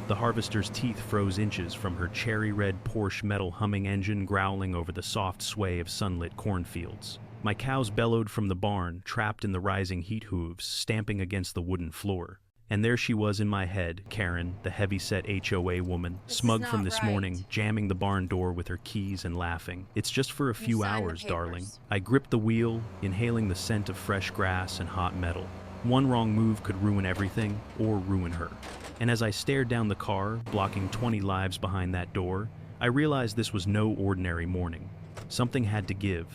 The harvester's teeth froze inches from her cherry-red Porsche metal humming engine growling over the soft sway of sunlit cornfields. My cows bellowed from the barn, trapped in the rising heat hooves, stamping against the wooden floor. And there she was in my head, Karen, the heavy-set HOA woman, smug from this morning, jamming the barn door with her keys and laughing. It's just for a few hours, darling. I gripped the wheel, inhaling the scent of fresh grass and hot metal. One wrong move could ruin everything, or ruin her. And as I stared down the car, blocking 20 lives behind that door, I realized this was no ordinary morning. Something had to give.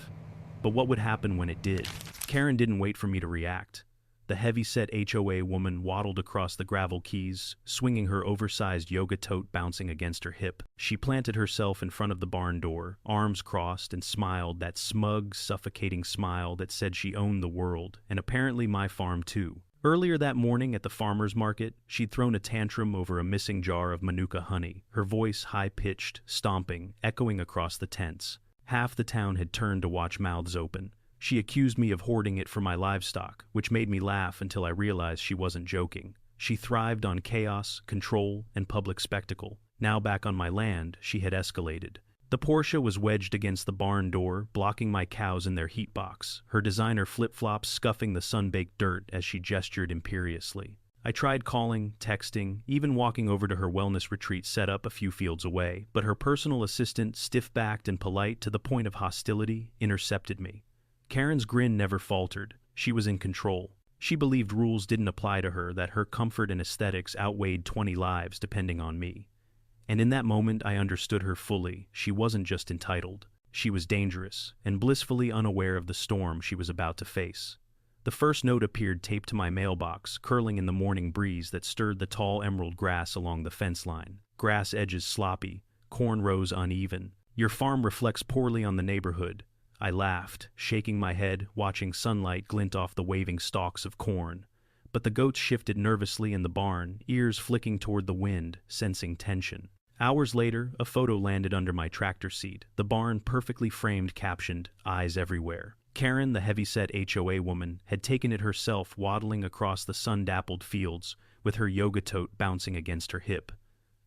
But what would happen when it did? Karen didn't wait for me to react. The heavy-set HOA woman waddled across the gravel keys, swinging her oversized yoga tote bouncing against her hip. She planted herself in front of the barn door, arms crossed, and smiled that smug, suffocating smile that said she owned the world, and apparently my farm too. Earlier that morning at the farmer's market, she'd thrown a tantrum over a missing jar of Manuka honey, her voice high-pitched, stomping, echoing across the tents. Half the town had turned to watch mouths open. She accused me of hoarding it for my livestock, which made me laugh until I realized she wasn't joking. She thrived on chaos, control, and public spectacle. Now back on my land, she had escalated. The Porsche was wedged against the barn door, blocking my cows in their heat box, her designer flip-flops scuffing the sun-baked dirt as she gestured imperiously. I tried calling, texting, even walking over to her wellness retreat set up a few fields away, but her personal assistant, stiff-backed and polite to the point of hostility, intercepted me. Karen's grin never faltered. She was in control. She believed rules didn't apply to her, that her comfort and aesthetics outweighed 20 lives depending on me. And in that moment I understood her fully. She wasn't just entitled. She was dangerous, and blissfully unaware of the storm she was about to face. The first note appeared taped to my mailbox, curling in the morning breeze that stirred the tall emerald grass along the fence line. Grass edges sloppy, corn rows uneven. Your farm reflects poorly on the neighborhood. I laughed, shaking my head, watching sunlight glint off the waving stalks of corn. But the goats shifted nervously in the barn, ears flicking toward the wind, sensing tension. Hours later, a photo landed under my tractor seat, the barn perfectly framed, captioned, "Eyes Everywhere." Karen, the heavy-set HOA woman, had taken it herself, waddling across the sun-dappled fields, with her yoga tote bouncing against her hip.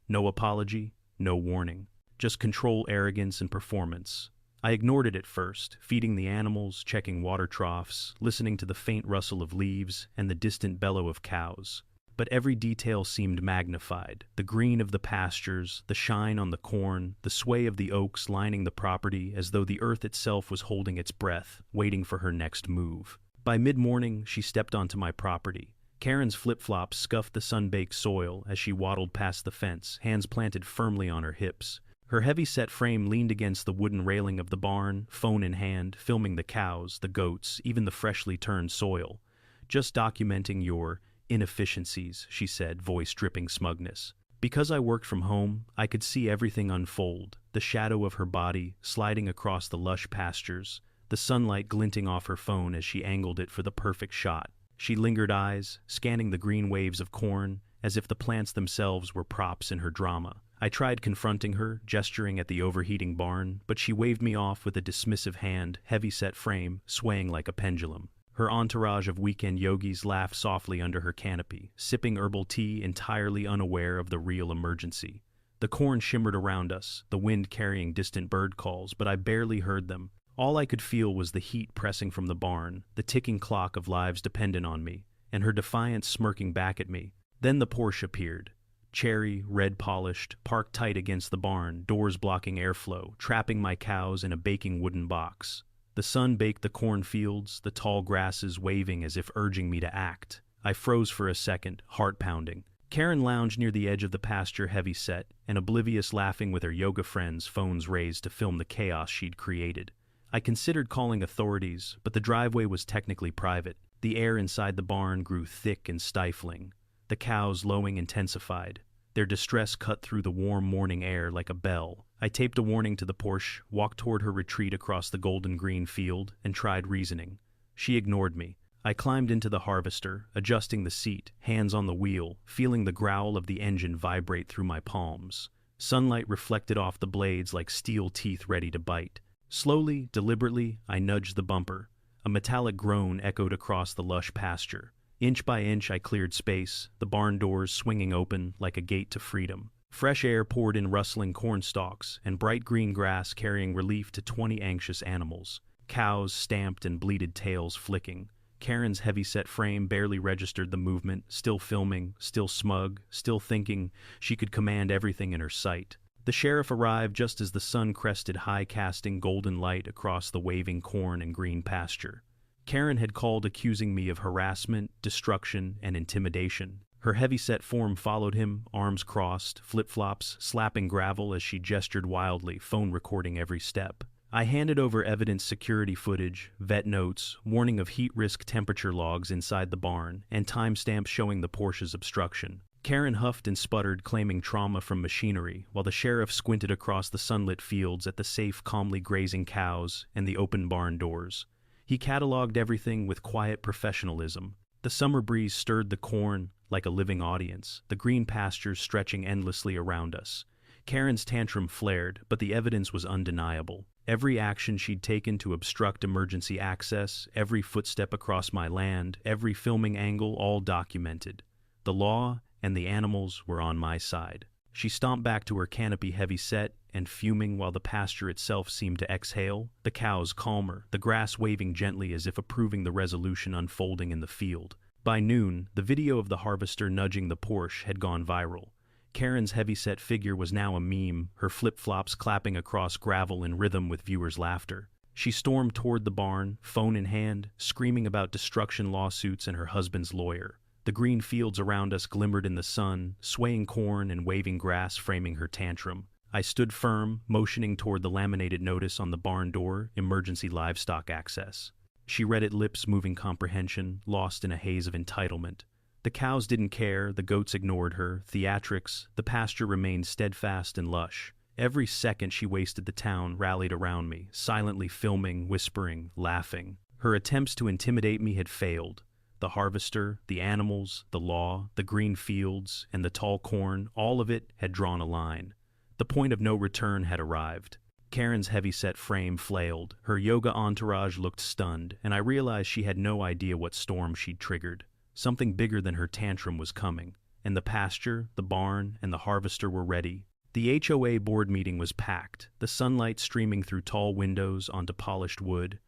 No apology, no warning. Just control, arrogance, and performance. I ignored it at first, feeding the animals, checking water troughs, listening to the faint rustle of leaves and the distant bellow of cows. But every detail seemed magnified. The green of the pastures, the shine on the corn, the sway of the oaks lining the property, as though the earth itself was holding its breath, waiting for her next move. By mid-morning, she stepped onto my property. Karen's flip-flops scuffed the sun-baked soil as she waddled past the fence, hands planted firmly on her hips. Her heavy-set frame leaned against the wooden railing of the barn, phone in hand, filming the cows, the goats, even the freshly turned soil. "Just documenting your inefficiencies," she said, voice dripping smugness. Because I worked from home, I could see everything unfold, the shadow of her body sliding across the lush pastures, the sunlight glinting off her phone as she angled it for the perfect shot. She lingered eyes, scanning the green waves of corn, as if the plants themselves were props in her drama. I tried confronting her, gesturing at the overheating barn, but she waved me off with a dismissive hand, heavy-set frame, swaying like a pendulum. Her entourage of weekend yogis laughed softly under her canopy, sipping herbal tea, entirely unaware of the real emergency. The corn shimmered around us, the wind carrying distant bird calls, but I barely heard them. All I could feel was the heat pressing from the barn, the ticking clock of lives dependent on me, and her defiance smirking back at me. Then the Porsche appeared. Cherry, red-polished, parked tight against the barn, doors blocking airflow, trapping my cows in a baking wooden box. The sun baked the cornfields, the tall grasses waving as if urging me to act. I froze for a second, heart pounding. Karen lounged near the edge of the pasture, heavy-set, and oblivious, laughing with her yoga friends, phones raised to film the chaos she'd created. I considered calling authorities, but the driveway was technically private. The air inside the barn grew thick and stifling. The cows' lowing intensified. Their distress cut through the warm morning air like a bell. I taped a warning to the Porsche, walked toward her retreat across the golden green field, and tried reasoning. She ignored me. I climbed into the harvester, adjusting the seat, hands on the wheel, feeling the growl of the engine vibrate through my palms. Sunlight reflected off the blades like steel teeth ready to bite. Slowly, deliberately, I nudged the bumper. A metallic groan echoed across the lush pasture. Inch by inch I cleared space, the barn doors swinging open like a gate to freedom. Fresh air poured in rustling corn stalks, and bright green grass carrying relief to 20 anxious animals. Cows stamped and bleated tails flicking. Karen's heavy-set frame barely registered the movement, still filming, still smug, still thinking she could command everything in her sight. The sheriff arrived just as the sun crested high, casting golden light across the waving corn and green pasture. Karen had called, accusing me of harassment, destruction, and intimidation. Her heavy-set form followed him, arms crossed, flip-flops, slapping gravel as she gestured wildly, phone recording every step. I handed over evidence, security footage, vet notes, warning of heat risk, temperature logs inside the barn, and timestamps showing the Porsche's obstruction. Karen huffed and sputtered, claiming trauma from machinery, while the sheriff squinted across the sunlit fields at the safe, calmly grazing cows and the open barn doors. He cataloged everything with quiet professionalism. The summer breeze stirred the corn like a living audience, the green pastures stretching endlessly around us. Karen's tantrum flared, but the evidence was undeniable. Every action she'd taken to obstruct emergency access, every footstep across my land, every filming angle, all documented. The law and the animals were on my side. She stomped back to her canopy, heavy-set and fuming, while the pasture itself seemed to exhale, the cows calmer, the grass waving gently as if approving the resolution unfolding in the field. By noon, the video of the harvester nudging the Porsche had gone viral. Karen's heavy-set figure was now a meme, her flip-flops clapping across gravel in rhythm with viewers' laughter. She stormed toward the barn, phone in hand, screaming about destruction lawsuits and her husband's lawyer. The green fields around us glimmered in the sun, swaying corn and waving grass framing her tantrum. I stood firm, motioning toward the laminated notice on the barn door, emergency livestock access. She read it, lips moving comprehension, lost in a haze of entitlement. The cows didn't care, the goats ignored her, theatrics, the pasture remained steadfast and lush. Every second she wasted, the town rallied around me, silently filming, whispering, laughing. Her attempts to intimidate me had failed. The harvester, the animals, the law, the green fields, and the tall corn, all of it had drawn a line. The point of no return had arrived. Karen's heavy-set frame flailed, her yoga entourage looked stunned, and I realized she had no idea what storm she'd triggered. Something bigger than her tantrum was coming, and the pasture, the barn, and the harvester were ready. The HOA board meeting was packed, the sunlight streaming through tall windows onto polished wood,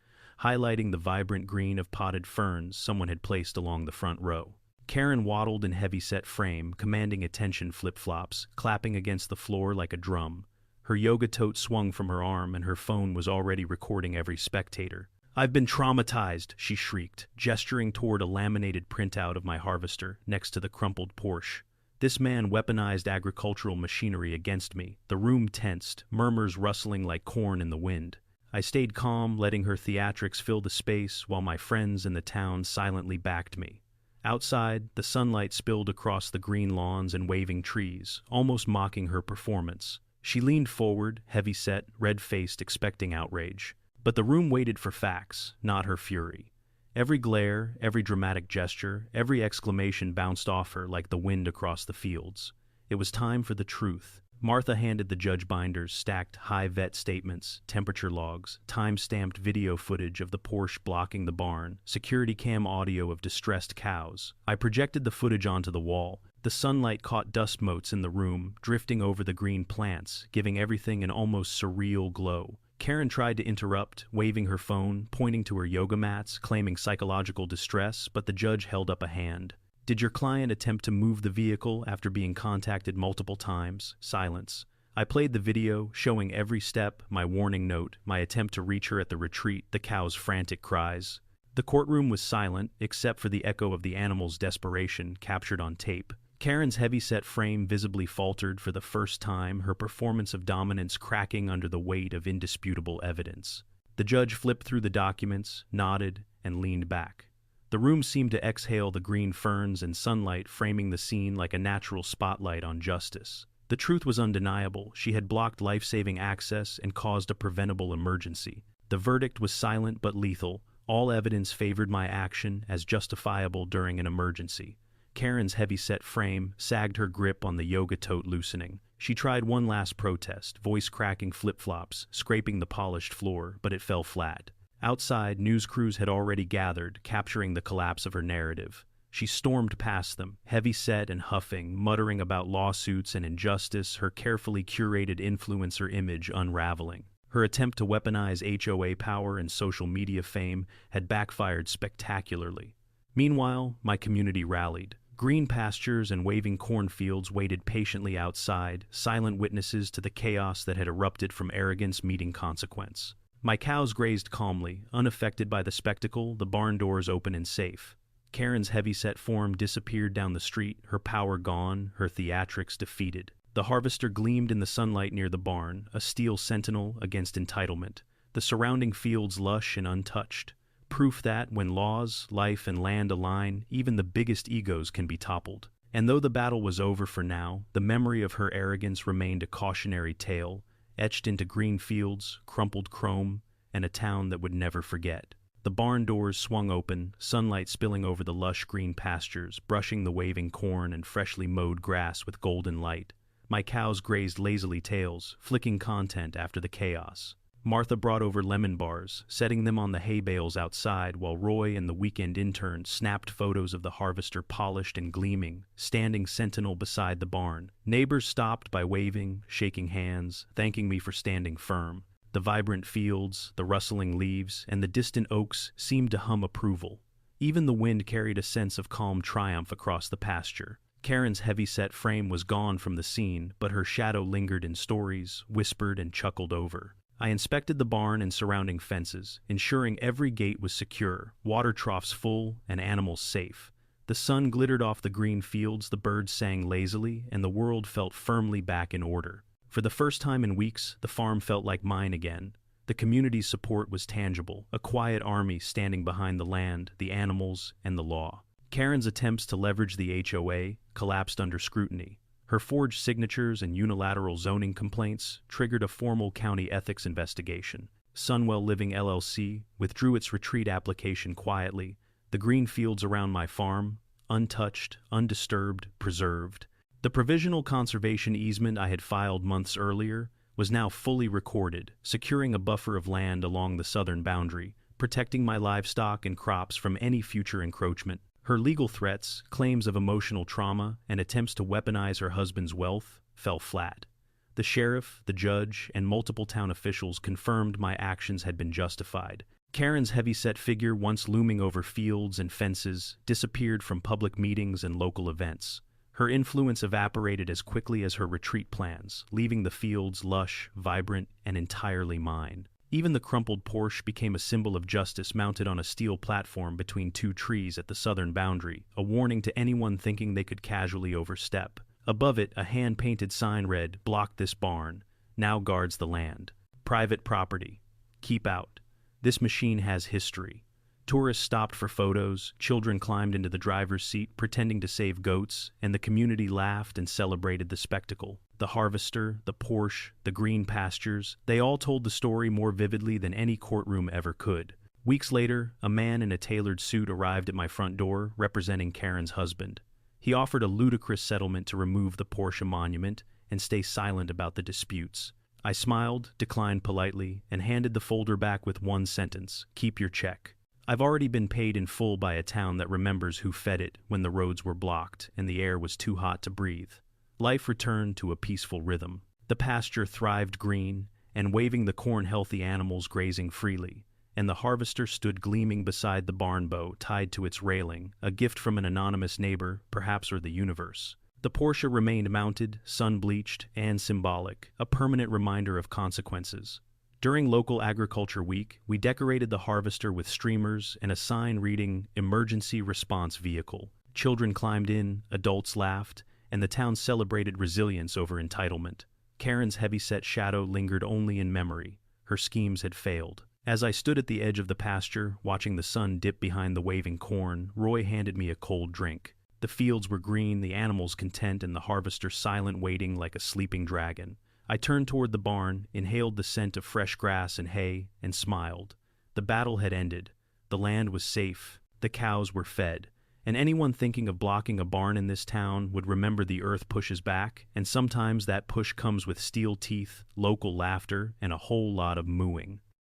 highlighting the vibrant green of potted ferns someone had placed along the front row. Karen waddled in heavy-set frame, commanding attention, flip-flops, clapping against the floor like a drum. Her yoga tote swung from her arm, and her phone was already recording every spectator. "I've been traumatized," she shrieked, gesturing toward a laminated printout of my harvester next to the crumpled Porsche. This man weaponized agricultural machinery against me. The room tensed, murmurs rustling like corn in the wind. I stayed calm, letting her theatrics fill the space while my friends in the town silently backed me. Outside, the sunlight spilled across the green lawns and waving trees, almost mocking her performance. She leaned forward, heavy-set, red-faced, expecting outrage. But the room waited for facts, not her fury. Every glare, every dramatic gesture, every exclamation bounced off her like the wind across the fields. It was time for the truth. Martha handed the judge binders, stacked high vet statements, temperature logs, time-stamped video footage of the Porsche blocking the barn, security cam audio of distressed cows. I projected the footage onto the wall. The sunlight caught dust motes in the room, drifting over the green plants, giving everything an almost surreal glow. Karen tried to interrupt, waving her phone, pointing to her yoga mats, claiming psychological distress, but the judge held up a hand. "Did your client attempt to move the vehicle after being contacted multiple times?" Silence. I played the video, showing every step, my warning note, my attempt to reach her at the retreat, the cow's frantic cries. The courtroom was silent, except for the echo of the animal's desperation captured on tape. Karen's heavy-set frame visibly faltered for the first time, her performance of dominance cracking under the weight of indisputable evidence. The judge flipped through the documents, nodded, and leaned back. The room seemed to exhale, the green ferns and sunlight framing the scene like a natural spotlight on justice. The truth was undeniable. She had blocked life-saving access and caused a preventable emergency. The verdict was silent but lethal. All evidence favored my action as justifiable during an emergency. Karen's heavy-set frame sagged, her grip on the yoga tote loosening. She tried one last protest, voice-cracking flip-flops, scraping the polished floor, but it fell flat. Outside, news crews had already gathered, capturing the collapse of her narrative. She stormed past them, heavy-set and huffing, muttering about lawsuits and injustice, her carefully curated influencer image unraveling. Her attempt to weaponize HOA power and social media fame had backfired spectacularly. Meanwhile, my community rallied. Green pastures and waving cornfields waited patiently outside, silent witnesses to the chaos that had erupted from arrogance meeting consequence. My cows grazed calmly, unaffected by the spectacle, the barn doors open and safe. Karen's heavy-set form disappeared down the street, her power gone, her theatrics defeated. The harvester gleamed in the sunlight near the barn, a steel sentinel against entitlement. The surrounding fields lush and untouched. Proof that, when laws, life, and land align, even the biggest egos can be toppled. And though the battle was over for now, the memory of her arrogance remained a cautionary tale, etched into green fields, crumpled chrome, and a town that would never forget. The barn doors swung open, sunlight spilling over the lush green pastures, brushing the waving corn and freshly mowed grass with golden light. My cows grazed lazily tails, flicking content after the chaos. Martha brought over lemon bars, setting them on the hay bales outside, while Roy and the weekend intern snapped photos of the harvester polished and gleaming, standing sentinel beside the barn. Neighbors stopped by waving, shaking hands, thanking me for standing firm. The vibrant fields, the rustling leaves, and the distant oaks seemed to hum approval. Even the wind carried a sense of calm triumph across the pasture. Karen's heavy-set frame was gone from the scene, but her shadow lingered in stories, whispered and chuckled over. I inspected the barn and surrounding fences, ensuring every gate was secure, water troughs full, and animals safe. The sun glittered off the green fields, the birds sang lazily, and the world felt firmly back in order. For the first time in weeks, the farm felt like mine again. The community's support was tangible, a quiet army standing behind the land, the animals, and the law. Karen's attempts to leverage the HOA collapsed under scrutiny. Her forged signatures and unilateral zoning complaints triggered a formal county ethics investigation. Sunwell Living LLC withdrew its retreat application quietly. The green fields around my farm, untouched, undisturbed, preserved. The provisional conservation easement I had filed months earlier was now fully recorded, securing a buffer of land along the southern boundary, protecting my livestock and crops from any future encroachment. Her legal threats, claims of emotional trauma, and attempts to weaponize her husband's wealth fell flat. The sheriff, the judge, and multiple town officials confirmed my actions had been justified. Karen's heavy-set figure, once looming over fields and fences, disappeared from public meetings and local events. Her influence evaporated as quickly as her retreat plans, leaving the fields lush, vibrant, and entirely mine. Even the crumpled Porsche became a symbol of justice mounted on a steel platform between two trees at the southern boundary, a warning to anyone thinking they could casually overstep. Above it, a hand-painted sign read, "Block this barn. Now guards the land. Private property. Keep out. This machine has history." Tourists stopped for photos, children climbed into the driver's seat pretending to save goats, and the community laughed and celebrated the spectacle. The harvester, the Porsche, the green pastures, they all told the story more vividly than any courtroom ever could. Weeks later, a man in a tailored suit arrived at my front door, representing Karen's husband. He offered a ludicrous settlement to remove the Porsche monument and stay silent about the disputes. I smiled, declined politely, and handed the folder back with one sentence: "Keep your check." I've already been paid in full by a town that remembers who fed it when the roads were blocked and the air was too hot to breathe. Life returned to a peaceful rhythm. The pasture thrived green, and waving the corn healthy animals grazing freely, and the harvester stood gleaming beside the barn bow tied to its railing, a gift from an anonymous neighbor, perhaps or the universe. The Porsche remained mounted, sun-bleached, and symbolic, a permanent reminder of consequences. During local agriculture week, we decorated the harvester with streamers and a sign reading "Emergency Response Vehicle." Children climbed in, adults laughed, and the town celebrated resilience over entitlement. Karen's heavy-set shadow lingered only in memory. Her schemes had failed. As I stood at the edge of the pasture, watching the sun dip behind the waving corn, Roy handed me a cold drink. The fields were green, the animals content, and the harvester silent, waiting like a sleeping dragon. I turned toward the barn, inhaled the scent of fresh grass and hay, and smiled. The battle had ended. The land was safe. The cows were fed. And anyone thinking of blocking a barn in this town would remember the earth pushes back, and sometimes that push comes with steel teeth, local laughter, and a whole lot of mooing.